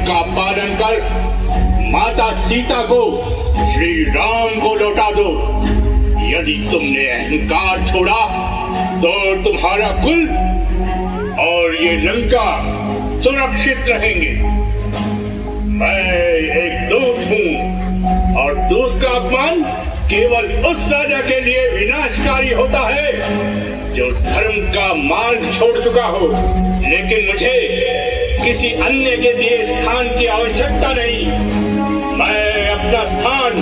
का पालन कर माता सीता को श्री राम को लौटा दो। यदि तुमने अहंकार छोड़ा तो तुम्हारा कुल और ये लंका सुरक्षित रहेंगे। मैं एक दूत हूँ और दूत का अपमान केवल उस राजा के लिए विनाशकारी होता है जो धर्म का मार्ग छोड़ चुका हो। लेकिन मुझे किसी अन्य के दिए स्थान की आवश्यकता नहीं। मैं अपना स्थान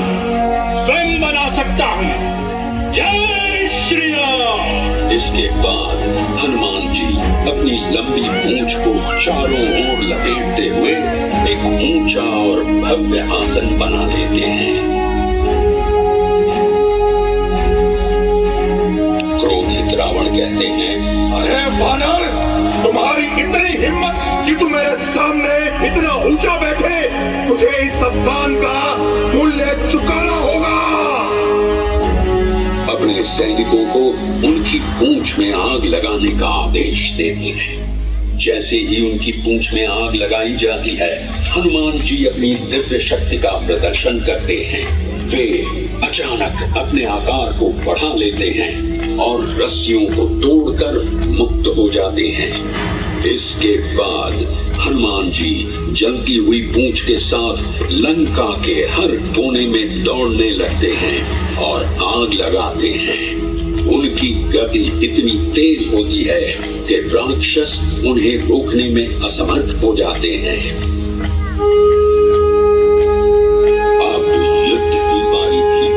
स्वयं बना सकता हूँ। जय श्री राम। इसके बाद हनुमान जी अपनी लंबी पूंछ को चारों ओर लपेटते हुए एक ऊंचा और भव्य आसन बना लेते हैं। क्रोधित रावण कहते हैं, अरे वानर, तुम्हारी इतनी हिम्मत कि तू मेरे सामने इतना ऊंचा बैठे, तुझे इस सम्मान का मूल्य चुकाना होगा। अपने सैनिकों को उनकी पूंछ में आग लगाने का आदेश देते हैं। जैसे ही उनकी पूंछ में आग लगाई जाती है, हनुमान जी अपनी दिव्य शक्ति का प्रदर्शन करते हैं। वे अचानक अपने आकार को बढ़ा लेते हैं और रस्सियों को तोड़कर मुक्त हो जाते हैं। इसके बाद हनुमान जी जलती हुई पूंछ के साथ लंका के हर कोने में दौड़ने लगते हैं और आग लगाते हैं। उनकी गति इतनी तेज होती है कि राक्षस उन्हें रोकने में असमर्थ हो जाते हैं। अब युद्ध की बारी थी।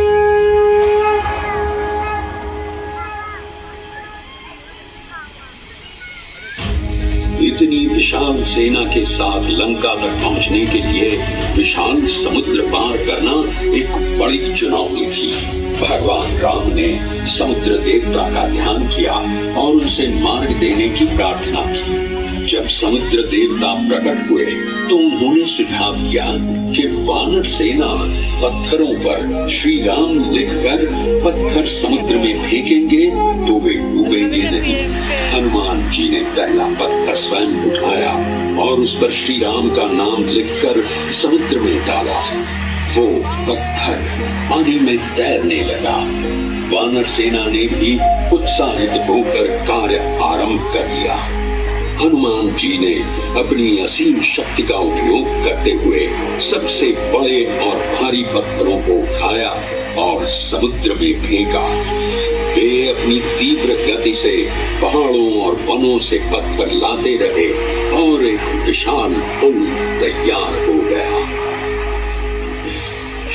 इतनी विशाल सेना के साथ लंका तक पहुंचने के लिए विशाल समुद्र पार करना एक बड़ी चुनौती थी। भगवान राम ने समुद्र देवता का ध्यान किया और उनसे मार्ग देने की प्रार्थना की। जब समुद्र देवता प्रकट हुए तो उन्होंने सुझाव दिया कि वानर सेना पत्थरों पर श्री राम लिखकर पत्थर समुद्र में फेंकेंगे तो वे डूबेंगे नहीं। हनुमान जी ने पहला पत्थर स्वयं उठाया और उस पर श्री राम का नाम लिखकर समुद्र में डाला। वो पत्थर पानी में तैरने लगा। वानर सेना ने भी उत्साहित होकर कार्य आरंभ कर दिया। हनुमान जी ने अपनी असीम शक्ति का उपयोग करते हुए सबसे बड़े और भारी पत्थरों को उठाया और समुद्र में फेंका। वे अपनी तीव्र गति से पहाड़ों और वनों से पत्थर लाते रहे और एक विशाल पुल तैयार हो गया।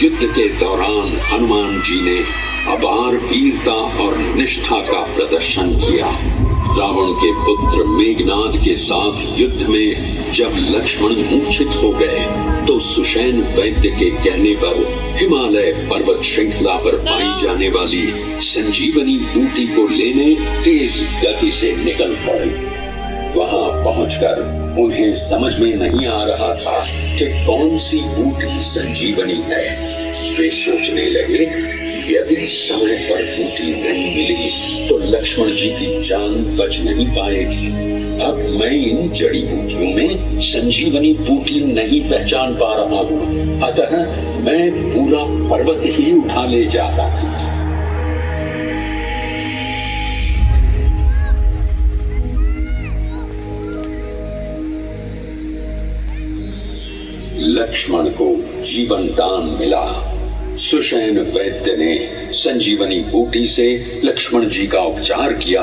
युद्ध के दौरान हनुमान जी ने अपार वीरता और निष्ठा का प्रदर्शन किया। रावण के पुत्र मेघनाद के साथ युद्ध में जब लक्ष्मण मूर्छित हो गए तो सुषेण वैद्य के कहने पर हिमालय पर्वत श्रृंखला पर पाई जाने वाली संजीवनी बूटी को लेने तेज गति से निकल पड़े। वहां पहुंचकर उन्हें समझ में नहीं आ रहा था कि कौन सी बूटी संजीवनी है। वे सोचने लगे, यदि समय पर बूटी नहीं मिली तो लक्ष्मण जी की जान बच नहीं पाएगी। अब मैं इन जड़ी बूटियों में संजीवनी बूटी नहीं पहचान पा रहा हूँ, अतः मैं पूरा पर्वत ही उठा ले जाता हूँ। लक्ष्मण को जीवन दान मिला। सुषेण वैद्य ने संजीवनी बूटी से लक्ष्मण जी का उपचार किया